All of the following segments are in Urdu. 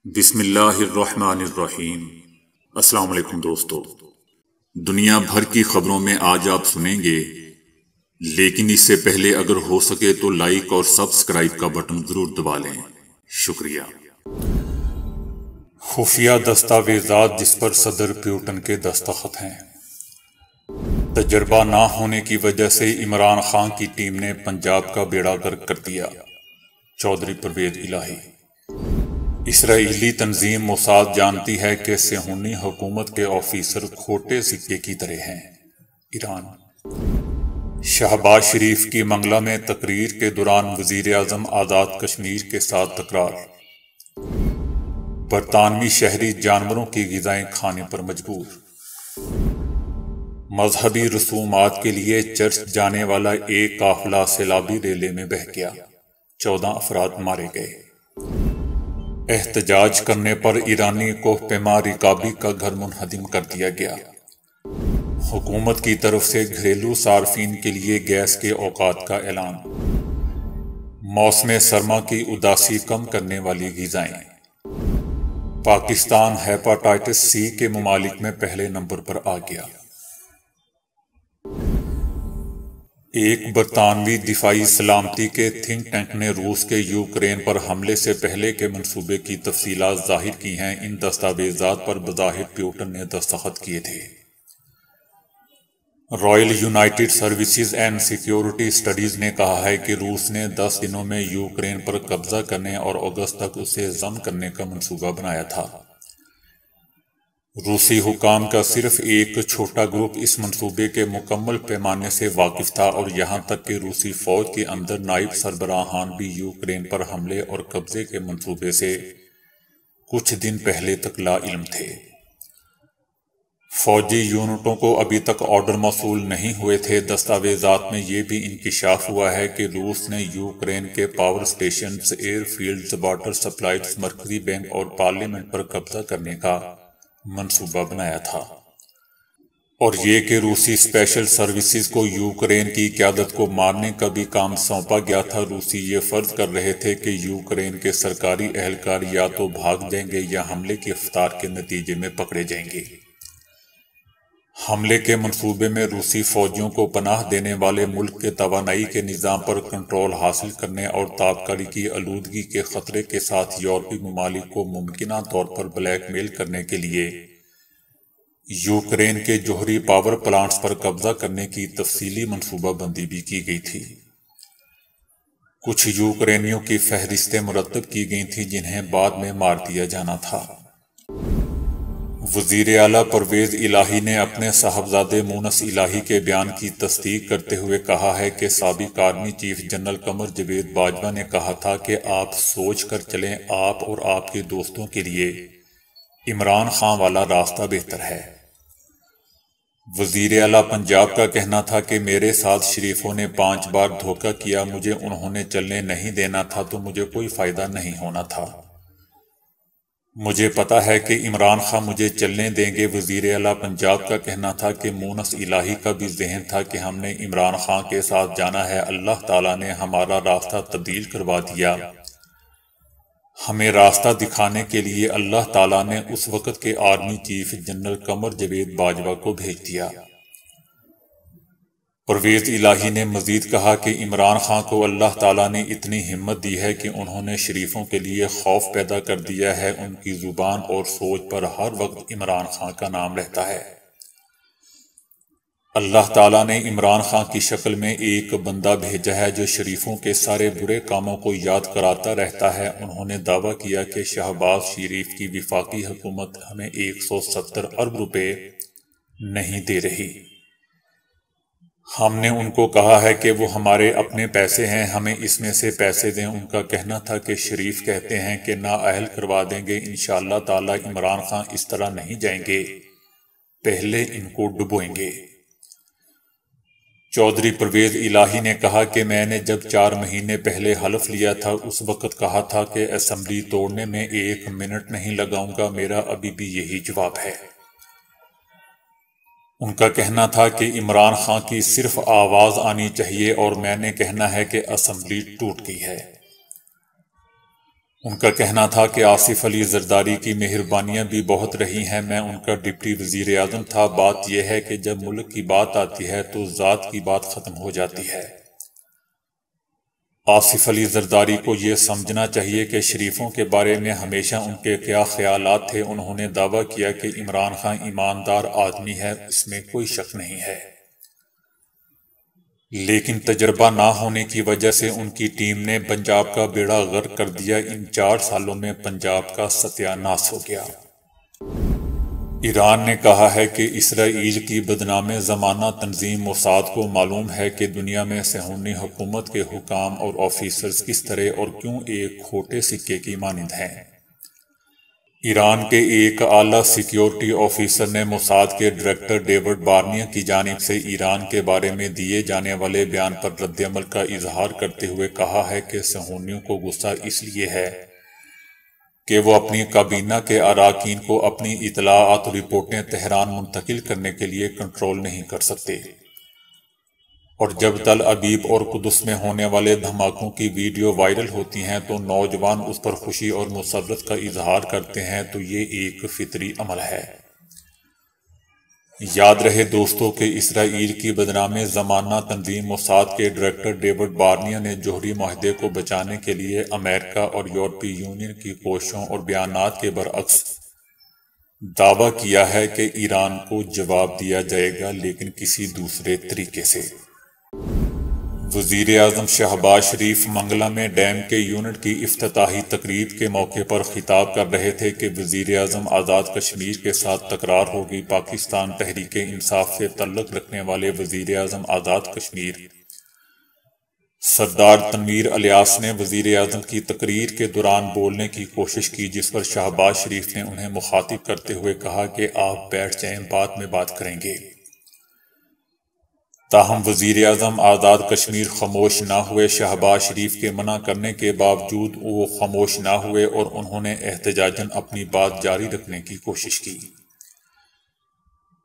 بسم اللہ الرحمن الرحیم۔ السلام علیکم دوستو، دنیا بھر کی خبروں میں آج آپ سنیں گے، لیکن اس سے پہلے اگر ہو سکے تو لائک اور سبسکرائب کا بٹن ضرور دبا لیں، شکریہ۔ خفیہ دستاویزات جس پر صدر پیوٹن کے دستخط ہیں۔ تجربہ نہ ہونے کی وجہ سے عمران خان کی ٹیم نے پنجاب کا بیڑا غرق کر دیا، چودھری پرویز الہی۔ اسرائیلی تنظیم موساد جانتی ہے کہ صہیونی حکومت کے آفیسر کھوٹے سکے کی طرح ہیں۔ ایران۔ شہباز شریف کی منگلہ میں تقریر کے دوران وزیر اعظم آزاد کشمیر کے ساتھ تکرار۔ برطانوی شہری جانوروں کی غذائیں کھانے پر مجبور۔ مذہبی رسومات کے لیے چرچ جانے والا ایک قافلہ سیلابی ریلے میں بہہ گیا، 14 افراد مارے گئے۔ احتجاج کرنے پر ایرانی کوہ پیما رکابی کا گھر منہدم کر دیا گیا۔ حکومت کی طرف سے گھریلو صارفین کے لیے گیس کے اوقات کا اعلان۔ موسم سرما کی اداسی کم کرنے والی غذائیں۔ پاکستان ہیپاٹائٹس سی کے ممالک میں پہلے نمبر پر آ گیا۔ ایک برطانوی دفاعی سلامتی کے تھنک ٹینک نے روس کے یوکرین پر حملے سے پہلے کے منصوبے کی تفصیلات ظاہر کی ہیں۔ ان دستاویزات پر بظاہر پیوٹن نے دستخط کیے تھے۔ Royal United services and security studies نے کہا ہے کہ روس نے 10 دنوں میں یوکرین پر قبضہ کرنے اور اگست تک اسے ضم کرنے کا منصوبہ بنایا تھا۔ روسی حکام کا صرف ایک چھوٹا گروپ اس منصوبے کے مکمل پیمانے سے واقف تھا، اور یہاں تک کہ روسی فوج کے اندر نائب سربراہان بھی یوکرین پر حملے اور قبضے کے منصوبے سے کچھ دن پہلے تک لا علم تھے۔ فوجی یونٹوں کو ابھی تک آرڈر موصول نہیں ہوئے تھے۔ دستاویزات میں یہ بھی انکشاف ہوا ہے کہ روس نے یوکرین کے power stations, airfields, water supplies, مرکزی بینک اور پارلیمنٹ پر قبضہ کرنے کا منصوبہ بنایا تھا، اور یہ کہ روسی اسپیشل سروسز کو یوکرین کی قیادت کو مارنے کا بھی کام سونپا گیا تھا۔ روسی یہ فرض کر رہے تھے کہ یوکرین کے سرکاری اہلکار یا تو بھاگ جائیں گے یا حملے کی رفتار کے نتیجے میں پکڑے جائیں گے۔ حملے کے منصوبے میں روسی فوجیوں کو پناہ دینے والے ملک کے توانائی کے نظام پر کنٹرول حاصل کرنے اور تابکاری کی آلودگی کے خطرے کے ساتھ یورپی ممالک کو ممکنہ طور پر بلیک میل کرنے کے لیے یوکرین کے جوہری پاور پلانٹس پر قبضہ کرنے کی تفصیلی منصوبہ بندی بھی کی گئی تھی۔ کچھ یوکرینیوں کی فہرستیں مرتب کی گئی تھیں جنہیں بعد میں مار دیا جانا تھا۔ وزیر اعلیٰ پرویز الہی نے اپنے صاحبزادے مونس الہی کے بیان کی تصدیق کرتے ہوئے کہا ہے کہ سابق army chief general Qamar Javed Bajwa نے کہا تھا کہ آپ سوچ کر چلیں، آپ اور آپ کے دوستوں کے لیے عمران خان والا راستہ بہتر ہے۔ وزیر اعلیٰ پنجاب کا کہنا تھا کہ میرے ساتھ شریفوں نے 5 بار دھوکہ کیا، مجھے انہوں نے چلنے نہیں دینا تھا تو مجھے کوئی فائدہ نہیں ہونا تھا۔ مجھے پتا ہے کہ عمران خان مجھے چلنے دیں گے۔ وزیر اعلیٰ پنجاب کا کہنا تھا کہ مونس الہی کا بھی ذہن تھا کہ ہم نے عمران خان کے ساتھ جانا ہے، اللہ تعالیٰ نے ہمارا راستہ تبدیل کروا دیا۔ ہمیں راستہ دکھانے کے لیے اللہ تعالیٰ نے اس وقت کے army chief general Qamar Javed Bajwa کو بھیج دیا۔ پرویز الہی نے مزید کہا کہ عمران خان کو اللہ تعالیٰ نے اتنی ہمت دی ہے کہ انہوں نے شریفوں کے لیے خوف پیدا کر دیا ہے، ان کی زبان اور سوچ پر ہر وقت عمران خان کا نام رہتا ہے۔ اللہ تعالیٰ نے عمران خان کی شکل میں ایک بندہ بھیجا ہے جو شریفوں کے سارے برے کاموں کو یاد کراتا رہتا ہے۔ انہوں نے دعویٰ کیا کہ شہباز شریف کی وفاقی حکومت ہمیں 170 ارب روپے نہیں دے رہی۔ ہم نے ان کو کہا ہے کہ وہ ہمارے اپنے پیسے ہیں، ہمیں اس میں سے پیسے دیں۔ ان کا کہنا تھا کہ شریف کہتے ہیں کہ نااہل کروا دیں گے، انشاءاللہ تعالی عمران خان اس طرح نہیں جائیں گے، پہلے ان کو ڈبوئیں گے۔ چودھری پرویز الہی نے کہا کہ میں نے جب 4 مہینے پہلے حلف لیا تھا اس وقت کہا تھا کہ اسمبلی توڑنے میں 1 منٹ نہیں لگاؤں گا، میرا ابھی بھی یہی جواب ہے۔ ان کا کہنا تھا کہ عمران خان کی صرف آواز آنی چاہیے اور میں نے کہنا ہے کہ اسمبلی ٹوٹ گئی ہے۔ ان کا کہنا تھا کہ آصف علی زرداری کی مہربانیاں بھی بہت رہی ہیں، میں ان کا ڈپٹی وزیر اعظم تھا۔ بات یہ ہے کہ جب ملک کی بات آتی ہے تو ذات کی بات ختم ہو جاتی ہے۔ آصف علی زرداری کو یہ سمجھنا چاہیے کہ شریفوں کے بارے میں ہمیشہ ان کے کیا خیالات تھے۔ انہوں نے دعویٰ کیا کہ عمران خان ایماندار آدمی ہے، اس میں کوئی شک نہیں ہے، لیکن تجربہ نہ ہونے کی وجہ سے ان کی ٹیم نے پنجاب کا بیڑا غرق کر دیا۔ ان 4 سالوں میں پنجاب کا ستیہ ناش ہو گیا۔ ایران نے کہا ہے کہ اسرائیل کی بدنام زمانہ تنظیم موساد کو معلوم ہے کہ دنیا میں صہیونی حکومت کے حکام اور آفیسرز کس طرح اور کیوں ایک کھوٹے سکے کی مانند ہیں۔ ایران کے ایک اعلیٰ سیکیورٹی آفیسر نے موساد کے ڈائریکٹر ڈیوڈ بارنیہ کی جانب سے ایران کے بارے میں دیے جانے والے بیان پر رد عمل کا اظہار کرتے ہوئے کہا ہے کہ صہیونیوں کو غصہ اس لیے ہے کہ وہ اپنی کابینہ کے اراکین کو اپنی اطلاعات اور رپورٹیں تہران منتقل کرنے کے لیے کنٹرول نہیں کر سکتے، اور جب تل ابیب اور قدس میں ہونے والے دھماکوں کی ویڈیو وائرل ہوتی ہیں تو نوجوان اس پر خوشی اور مسرت کا اظہار کرتے ہیں، تو یہ ایک فطری عمل ہے۔ یاد رہے دوستو کہ اسرائیل کی بدنام زمانہ تنظیم موساد کے ڈائریکٹر ڈیوڈ بارنیہ نے جوہری معاہدے کو بچانے کے لیے امریکہ اور یورپی یونین کی کوششوں اور بیانات کے برعکس دعویٰ کیا ہے کہ ایران کو جواب دیا جائے گا، لیکن کسی دوسرے طریقے سے۔ وزیر اعظم شہباز شریف منگلا میں ڈیم کے یونٹ کی افتتاحی تقریب کے موقع پر خطاب کر رہے تھے کہ وزیر اعظم آزاد کشمیر کے ساتھ تکرار ہوگی۔ پاکستان تحریک انصاف سے تعلق رکھنے والے وزیر اعظم آزاد کشمیر سردار تنویر الیاس نے وزیر اعظم کی تقریر کے دوران بولنے کی کوشش کی، جس پر شہباز شریف نے انہیں مخاطب کرتے ہوئے کہا کہ آپ بیٹھ جائیں، بعد میں بات کریں گے۔ تاہم وزیر اعظم آزاد کشمیر خاموش نہ ہوئے۔ شہباز شریف کے منع کرنے کے باوجود وہ خاموش نہ ہوئے اور انہوں نے احتجاجاً اپنی بات جاری رکھنے کی کوشش کی،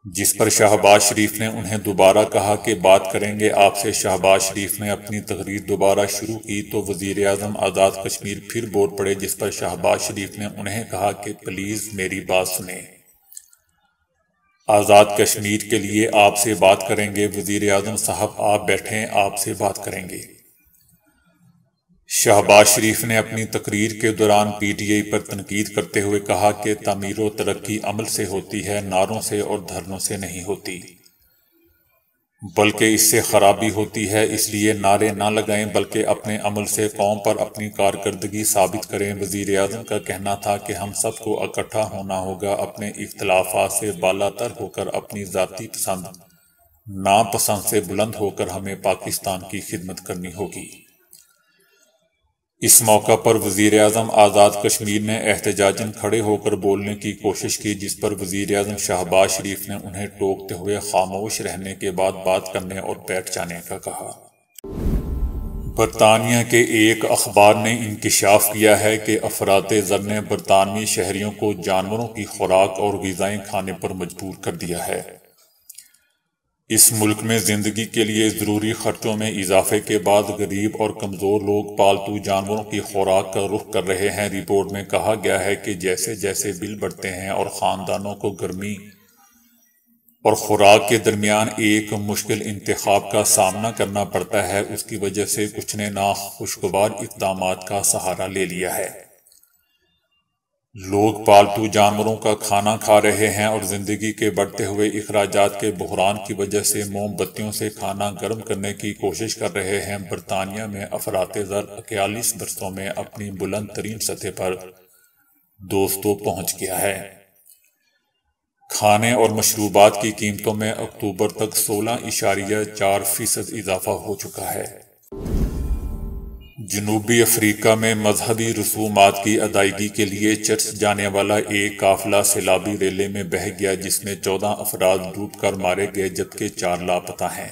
جس پر شہباز شریف نے انہیں دوبارہ کہا کہ بات کریں گے آپ سے۔ شہباز شریف نے اپنی تقریر دوبارہ شروع کی تو وزیر اعظم آزاد کشمیر پھر بول پڑے، جس پر شہباز شریف نے انہیں کہا کہ پلیز میری بات سنیں، آزاد کشمیر کے لیے آپ سے بات کریں گے۔ وزیر اعظم صاحب آپ بیٹھیں، آپ سے بات کریں گے۔ شہباز شریف نے اپنی تقریر کے دوران پی ٹی آئی پر تنقید کرتے ہوئے کہا کہ تعمیر و ترقی عمل سے ہوتی ہے، نعروں سے اور دھرنوں سے نہیں ہوتی، بلکہ اس سے خرابی ہوتی ہے۔ اس لیے نعرے نہ لگائیں بلکہ اپنے عمل سے قوم پر اپنی کارکردگی ثابت کریں۔ وزیر اعظم کا کہنا تھا کہ ہم سب کو اکٹھا ہونا ہوگا، اپنے اختلافات سے بالا تر ہو کر، اپنی ذاتی پسند ناپسند سے بلند ہو کر ہمیں پاکستان کی خدمت کرنی ہوگی۔ اس موقع پر وزیر اعظم آزاد کشمیر نے احتجاجاً کھڑے ہو کر بولنے کی کوشش کی، جس پر وزیر اعظم شہباز شریف نے انہیں ٹوکتے ہوئے خاموش رہنے کے بعد بات کرنے اور بیٹھ جانے کا کہا۔ برطانیہ کے ایک اخبار نے انکشاف کیا ہے کہ افراط زر نے برطانوی شہریوں کو جانوروں کی خوراک اور غذائیں کھانے پر مجبور کر دیا ہے۔ اس ملک میں زندگی کے لیے ضروری خرچوں میں اضافے کے بعد غریب اور کمزور لوگ پالتو جانوروں کی خوراک کا رخ کر رہے ہیں۔ رپورٹ میں کہا گیا ہے کہ جیسے جیسے بل بڑھتے ہیں اور خاندانوں کو گرمی اور خوراک کے درمیان ایک مشکل انتخاب کا سامنا کرنا پڑتا ہے، اس کی وجہ سے کچھ نے ناخوشگوار اقدامات کا سہارا لے لیا ہے۔ لوگ پالتو جانوروں کا کھانا کھا رہے ہیں اور زندگی کے بڑھتے ہوئے اخراجات کے بحران کی وجہ سے موم بتیوں سے کھانا گرم کرنے کی کوشش کر رہے ہیں۔ برطانیہ میں افراط زر 41 برسوں میں اپنی بلند ترین سطح پر دوستوں پہنچ گیا ہے۔ کھانے اور مشروبات کی قیمتوں میں اکتوبر تک 16.4% اضافہ ہو چکا ہے۔ جنوبی افریقہ میں مذہبی رسومات کی ادائیگی کے لیے چرچ جانے والا ایک قافلہ سیلابی ریلے میں بہہ گیا، جس میں 14 افراد ڈوب کر مارے گئے جبکہ 4 لاپتہ ہیں۔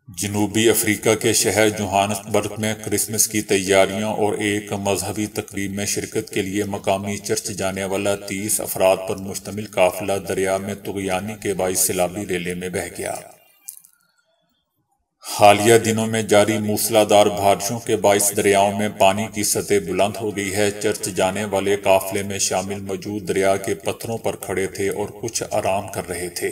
جنوبی افریقہ کے شہر جوہانسبرگ میں کرسمس کی تیاریوں اور ایک مذہبی تقریب میں شرکت کے لیے مقامی چرچ جانے والا 30 افراد پر مشتمل قافلہ دریا میں طغیانی کے باعث سیلابی ریلے میں بہہ گیا۔ حالیہ دنوں میں جاری موسلادھار بارشوں کے باعث دریاؤں میں پانی کی سطح بلند ہو گئی ہے۔ چرچ جانے والے قافلے میں شامل موجود دریا کے پتھروں پر کھڑے تھے اور کچھ آرام کر رہے تھے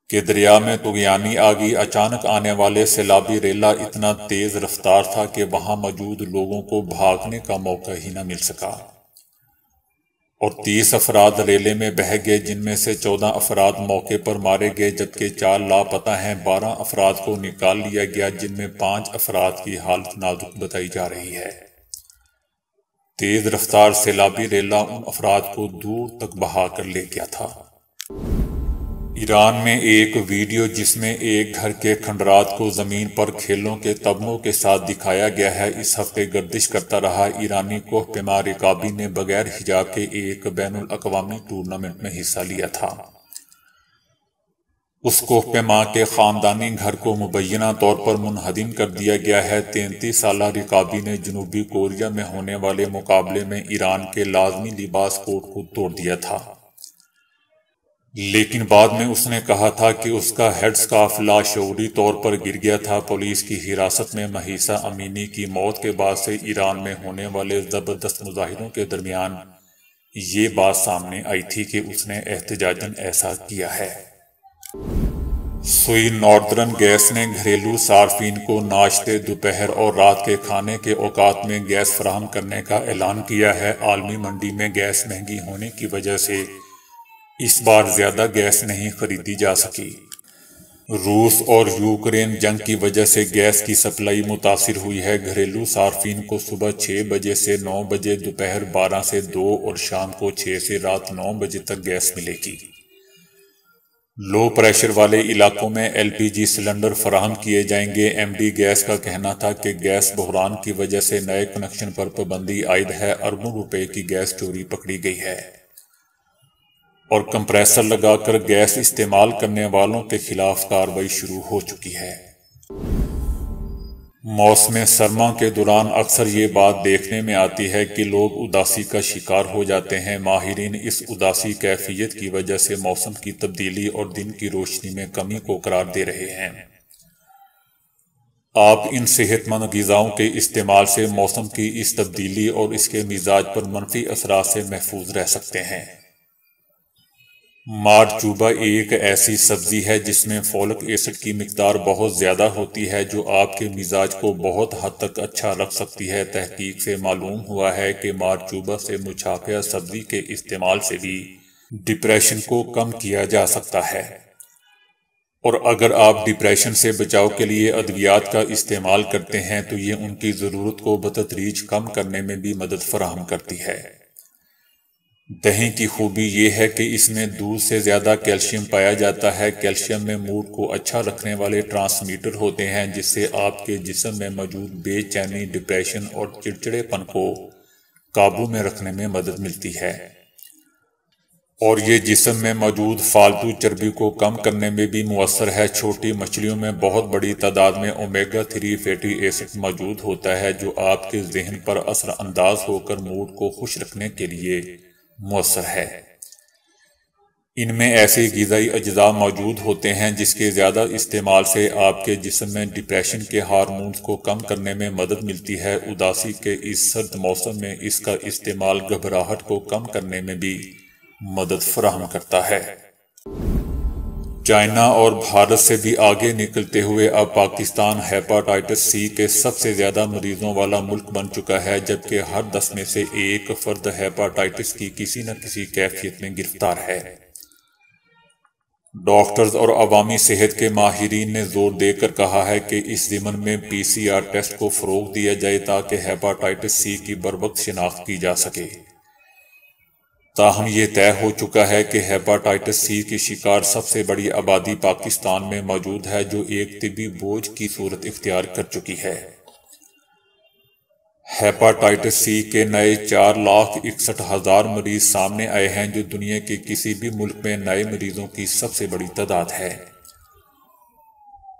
کہ دریا میں طغیانی آ گئی۔ اچانک آنے والے سیلابی ریلا اتنا تیز رفتار تھا کہ وہاں موجود لوگوں کو بھاگنے کا موقع ہی نہ مل سکا اور 30 افراد ریلے میں بہہ گئے، جن میں سے 14 افراد موقع پر مارے گئے جبکہ 4 لاپتہ ہیں۔ 12 افراد کو نکال لیا گیا، جن میں 5 افراد کی حالت نازک بتائی جا رہی ہے۔ تیز رفتار سیلابی ریلا ان افراد کو دور تک بہا کر لے گیا تھا۔ ایران میں ایک ویڈیو جس میں ایک گھر کے کھنڈرات کو زمین پر کھیلوں کے تمغوں کے ساتھ دکھایا گیا ہے، اس ہفتے گردش کرتا رہا۔ ایرانی کوہ پیما رکابی نے بغیر حجاب کے ایک بین الاقوامی ٹورنامنٹ میں حصہ لیا تھا۔ اس کوہ پیما کے خاندانی گھر کو مبینہ طور پر منہدم کر دیا گیا ہے۔ 33 سالہ رکابی نے جنوبی کوریا میں ہونے والے مقابلے میں ایران کے لازمی لباس کوڈ کو توڑ دیا تھا، لیکن بعد میں اس نے کہا تھا کہ اس کا ہیڈ سکارف لاشعوری طور پر گر گیا تھا۔ پولیس کی حراست میں مہیسا امینی کی موت کے بعد سے ایران میں ہونے والے زبردست مظاہروں کے درمیان یہ بات سامنے آئی تھی کہ اس نے احتجاجاً ایسا کیا ہے۔ سوئی ناردرن گیس نے گھریلو صارفین کو ناشتے، دوپہر اور رات کے کھانے کے اوقات میں گیس فراہم کرنے کا اعلان کیا ہے۔ عالمی منڈی میں گیس مہنگی ہونے کی وجہ سے اس بار زیادہ گیس نہیں خریدی جا سکی۔ روس اور یوکرین جنگ کی وجہ سے گیس کی سپلائی متاثر ہوئی ہے۔ گھریلو صارفین کو صبح 6 بجے سے 9 بجے، دوپہر 12 سے 2 اور شام کو 6 سے رات 9 بجے تک گیس ملے گی۔ لو پریشر والے علاقوں میں LPG سلنڈر فراہم کیے جائیں گے۔ MD گیس کا کہنا تھا کہ گیس بحران کی وجہ سے نئے کنکشن پر پابندی عائد ہے۔ اربوں روپے کی گیس چوری پکڑی گئی ہے اور کمپریسر لگا کر گیس استعمال کرنے والوں کے خلاف کارروائی شروع ہو چکی ہے۔ موسم سرما کے دوران اکثر یہ بات دیکھنے میں آتی ہے کہ لوگ اداسی کا شکار ہو جاتے ہیں۔ ماہرین اس اداسی کیفیت کی وجہ سے موسم کی تبدیلی اور دن کی روشنی میں کمی کو قرار دے رہے ہیں۔ آپ ان صحت مند غذاؤں کے استعمال سے موسم کی اس تبدیلی اور اس کے مزاج پر منفی اثرات سے محفوظ رہ سکتے ہیں۔ مارچوبا ایک ایسی سبزی ہے جس میں فولک ایسڈ کی مقدار بہت زیادہ ہوتی ہے، جو آپ کے مزاج کو بہت حد تک اچھا رکھ سکتی ہے۔ تحقیق سے معلوم ہوا ہے کہ مارچوبا سے مچھافیہ سبزی کے استعمال سے بھی ڈپریشن کو کم کیا جا سکتا ہے، اور اگر آپ ڈپریشن سے بچاؤ کے لیے ادویات کا استعمال کرتے ہیں تو یہ ان کی ضرورت کو بتدریج کم کرنے میں بھی مدد فراہم کرتی ہے۔ دہی کی خوبی یہ ہے کہ اس میں دودھ سے زیادہ کیلشیم پایا جاتا ہے۔ کیلشیم میں موڈ کو اچھا رکھنے والے ٹرانسمیٹر ہوتے ہیں، جس سے آپ کے جسم میں موجود بے چینی، ڈپریشن اور چڑچڑے پن کو قابو میں رکھنے میں مدد ملتی ہے، اور یہ جسم میں موجود فالتو چربی کو کم کرنے میں بھی مؤثر ہے۔ چھوٹی مچھلیوں میں بہت بڑی تعداد میں اومیگا 3 فیٹی ایسڈ موجود ہوتا ہے، جو آپ کے ذہن پر اثر انداز ہو کر موڈ کو خوش رکھنے کے لیے مؤثر ہے۔ ان میں ایسے غذائی اجزاء موجود ہوتے ہیں جس کے زیادہ استعمال سے آپ کے جسم میں ڈپریشن کے ہارمونز کو کم کرنے میں مدد ملتی ہے۔ اداسی کے اس سرد موسم میں اس کا استعمال گھبراہٹ کو کم کرنے میں بھی مدد فراہم کرتا ہے۔ چائنا اور بھارت سے بھی آگے نکلتے ہوئے اب پاکستان ہیپاٹائٹس سی کے سب سے زیادہ مریضوں والا ملک بن چکا ہے، جبکہ ہر 10 میں سے ایک فرد ہیپاٹائٹس کی کسی نہ کسی کیفیت میں گرفتار ہے۔ ڈاکٹرز اور عوامی صحت کے ماہرین نے زور دے کر کہا ہے کہ اس ضمن میں PCR ٹیسٹ کو فروغ دیا جائے تاکہ ہیپاٹائٹس سی کی بروقت شناخت کی جا سکے۔ تاہم یہ طے ہو چکا ہے کہ ہیپاٹائٹس سی کی شکار سب سے بڑی آبادی پاکستان میں موجود ہے، جو ایک طبی بوجھ کی صورت اختیار کر چکی ہے۔ ہیپاٹائٹس سی کے نئے 4,61,000 مریض سامنے آئے ہیں، جو دنیا کے کسی بھی ملک میں نئے مریضوں کی سب سے بڑی تعداد ہے۔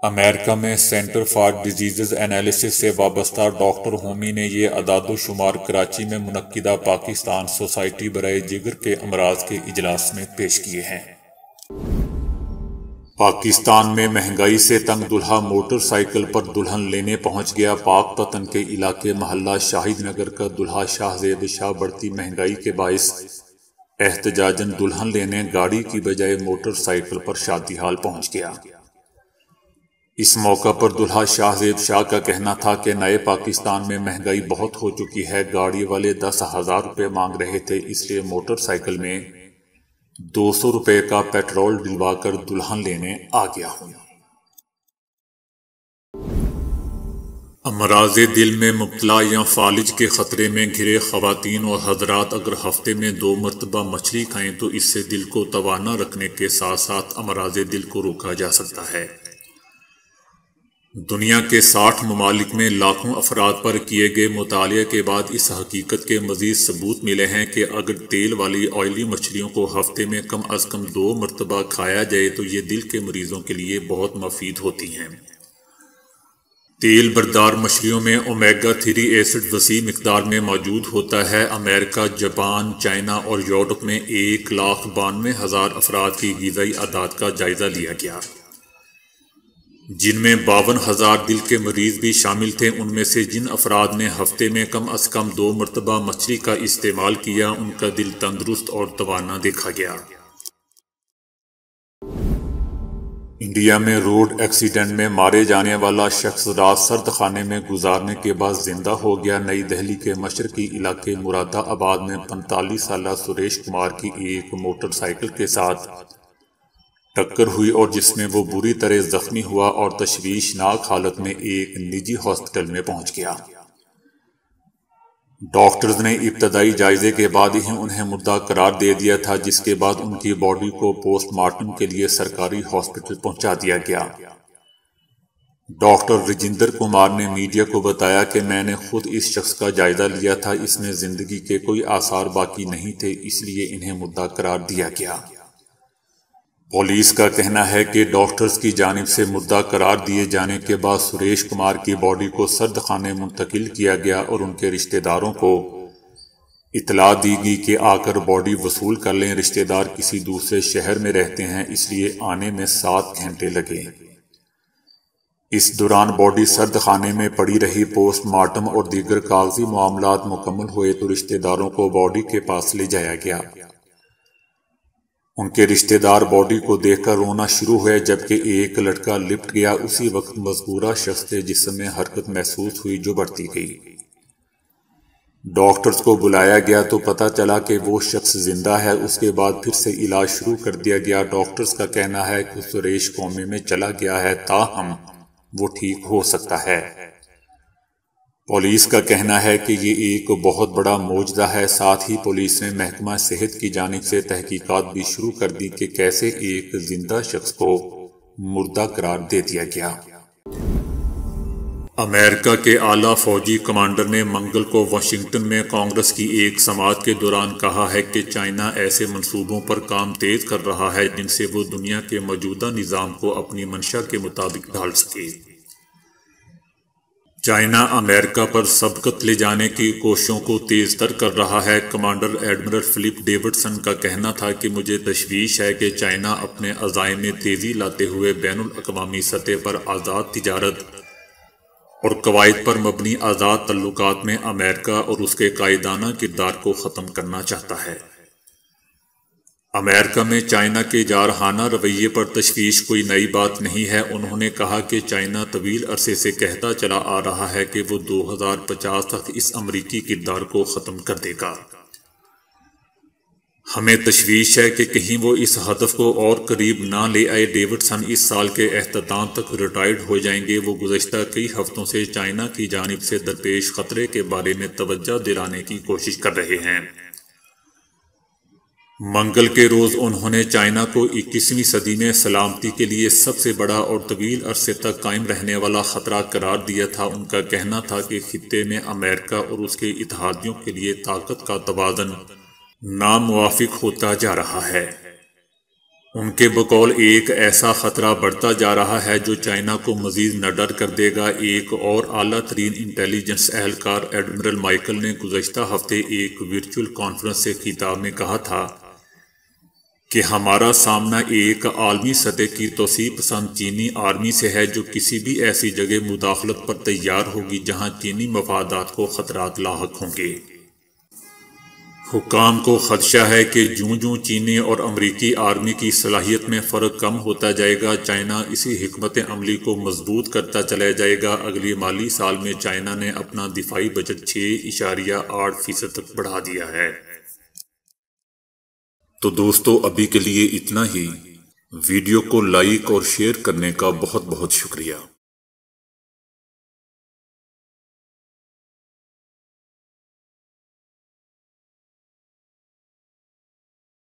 امریکہ میں سینٹر فار ڈیزیز انالیسس سے وابستہ ڈاکٹر ہومی نے یہ اعداد و شمار کراچی میں منعقدہ پاکستان سوسائٹی برائے جگر کے امراض کے اجلاس میں پیش کیے ہیں۔ پاکستان میں مہنگائی سے تنگ دلہا موٹر سائیکل پر دلہن لینے پہنچ گیا۔ پاک پتن کے علاقے محلہ شاہد نگر کا دلہا شاہ زیب شاہ بڑھتی مہنگائی کے باعث احتجاجاً دلہن لینے گاڑی کی بجائے موٹر سائیکل پر شادی حال پہنچ گیا۔ اس موقع پر دلہا شاہ زیب شاہ کا کہنا تھا کہ نئے پاکستان میں مہنگائی بہت ہو چکی ہے، گاڑی والے 10,000 روپے مانگ رہے تھے، اس لیے موٹر سائیکل میں 200 روپے کا پیٹرول ڈلوا کر دلہن لینے آ گیا ہوں۔ امراض دل میں مبتلا یا فالج کے خطرے میں گھرے خواتین اور حضرات اگر ہفتے میں 2 مرتبہ مچھلی کھائیں تو اس سے دل کو توانا رکھنے کے ساتھ ساتھ امراض دل کو روکا جا سکتا ہے۔ دنیا کے 60 ممالک میں لاکھوں افراد پر کیے گئے مطالعے کے بعد اس حقیقت کے مزید ثبوت ملے ہیں کہ اگر تیل والی آئلی مچھلیوں کو ہفتے میں کم از کم 2 مرتبہ کھایا جائے تو یہ دل کے مریضوں کے لیے بہت مفید ہوتی ہیں۔ تیل بردار مچھلیوں میں اومیگا 3 ایسڈ وسیع مقدار میں موجود ہوتا ہے۔ امریکہ، جاپان، چائنا اور یورپ میں 1,92,000 افراد کی غذائی عادات کا جائزہ لیا گیا، جن میں 52,000 دل کے مریض بھی شامل تھے۔ ان میں سے جن افراد نے ہفتے میں کم از کم 2 مرتبہ مچھلی کا استعمال کیا ان کا دل تندرست اور توانا دیکھا گیا۔ انڈیا میں روڈ ایکسیڈنٹ میں مارے جانے والا شخص رات سرد خانے میں گزارنے کے بعد زندہ ہو گیا۔ نئی دہلی کے مشرقی علاقے مراد آباد میں 45 سالہ سریش کمار کی ایک موٹر سائیکل کے ساتھ ٹکر ہوئی اور جس میں وہ بری طرح زخمی ہوا اور تشویشناک حالت میں ایک نجی ہاسپٹل میں پہنچ گیا۔ ڈاکٹرز نے ابتدائی جائزے کے بعد ہی انہیں مردہ قرار دے دیا تھا، جس کے بعد ان کی باڈی کو پوسٹ مارٹم کے لیے سرکاری ہاسپٹل پہنچا دیا گیا۔ ڈاکٹر رجندر کمار نے میڈیا کو بتایا کہ میں نے خود اس شخص کا جائزہ لیا تھا، اس میں زندگی کے کوئی آثار باقی نہیں تھے، اس لیے انہیں مردہ قرار دیا گیا۔ پولیس کا کہنا ہے کہ ڈاکٹرز کی جانب سے مردہ قرار دیے جانے کے بعد سریش کمار کی باڈی کو سرد خانے منتقل کیا گیا اور ان کے رشتہ داروں کو اطلاع دی گئی کہ آ کر باڈی وصول کر لیں۔ رشتہ دار کسی دوسرے شہر میں رہتے ہیں، اس لیے آنے میں 7 گھنٹے لگے۔ اس دوران باڈی سرد خانے میں پڑی رہی۔ پوسٹ مارٹم اور دیگر کاغذی معاملات مکمل ہوئے تو رشتہ داروں کو باڈی کے پاس لے جایا گیا۔ ان کے رشتہ دار باڈی کو دیکھ کر رونا شروع ہوئے، جبکہ ایک لڑکا لپٹ گیا۔ اسی وقت مذکورہ شخص کے جسم میں حرکت محسوس ہوئی جو بڑھتی گئی۔ ڈاکٹرز کو بلایا گیا تو پتہ چلا کہ وہ شخص زندہ ہے۔ اس کے بعد پھر سے علاج شروع کر دیا گیا۔ ڈاکٹرز کا کہنا ہے کہ سریش کومے میں چلا گیا ہے، تاہم وہ ٹھیک ہو سکتا ہے۔ پولیس کا کہنا ہے کہ یہ ایک بہت بڑا معجزہ ہے۔ ساتھ ہی پولیس نے محکمہ صحت کی جانب سے تحقیقات بھی شروع کر دی کہ کیسے ایک زندہ شخص کو مردہ قرار دے دیا گیا۔ امریکہ کے اعلیٰ فوجی کمانڈر نے منگل کو واشنگٹن میں کانگریس کی ایک سماعت کے دوران کہا ہے کہ چائنا ایسے منصوبوں پر کام تیز کر رہا ہے جن سے وہ دنیا کے موجودہ نظام کو اپنی منشا کے مطابق ڈھال سکے۔ چائنا امریکہ پر سبقت لے جانے کی کوششوں کو تیز تر کر رہا ہے۔ کمانڈر ایڈمرل فلپ ڈیوڈسن کا کہنا تھا کہ مجھے تشویش ہے کہ چائنا اپنے عزائم میں تیزی لاتے ہوئے بین الاقوامی سطح پر آزاد تجارت اور قواعد پر مبنی آزاد تعلقات میں امریکہ اور اس کے قائدانہ کردار کو ختم کرنا چاہتا ہے۔ امریکہ میں چائنا کے جارحانہ رویے پر تشویش کوئی نئی بات نہیں ہے۔ انہوں نے کہا کہ چائنا طویل عرصے سے کہتا چلا آ رہا ہے کہ وہ 2050 تک اس امریکی کردار کو ختم کر دے گا۔ ہمیں تشویش ہے کہ کہیں وہ اس ہدف کو اور قریب نہ لے آئے۔ ڈیوڈسن اس سال کے اختتام تک ریٹائرڈ ہو جائیں گے۔ وہ گزشتہ کئی ہفتوں سے چائنا کی جانب سے درپیش خطرے کے بارے میں توجہ دلانے کی کوشش کر رہے ہیں۔ منگل کے روز انہوں نے چائنا کو 21ویں صدی میں سلامتی کے لیے سب سے بڑا اور طویل عرصے تک قائم رہنے والا خطرہ قرار دیا تھا۔ ان کا کہنا تھا کہ خطے میں امریکہ اور اس کے اتحادیوں کے لیے طاقت کا توازن ناموافق ہوتا جا رہا ہے۔ ان کے بقول ایک ایسا خطرہ بڑھتا جا رہا ہے جو چائنا کو مزید نڈر کر دے گا۔ ایک اور اعلیٰ ترین انٹیلیجنس اہلکار ایڈمرل مائیکل نے گزشتہ ہفتے ایک ورچوئل کانفرنس سے خطاب میں کہا تھا کہ ہمارا سامنا ایک عالمی سطح کی توسیع پسند چینی آرمی سے ہے جو کسی بھی ایسی جگہ مداخلت پر تیار ہوگی جہاں چینی مفادات کو خطرات لاحق ہوں گے۔ حکام کو خدشہ ہے کہ جوں جوں چینی اور امریکی آرمی کی صلاحیت میں فرق کم ہوتا جائے گا، چائنا اسی حکمت عملی کو مضبوط کرتا چلا جائے گا۔ اگلی مالی سال میں چائنا نے اپنا دفاعی بجٹ 6.8% تک بڑھا دیا ہے۔ تو دوستو ابھی کے لیے اتنا ہی۔ ویڈیو کو لائک اور شیئر کرنے کا بہت بہت شکریہ۔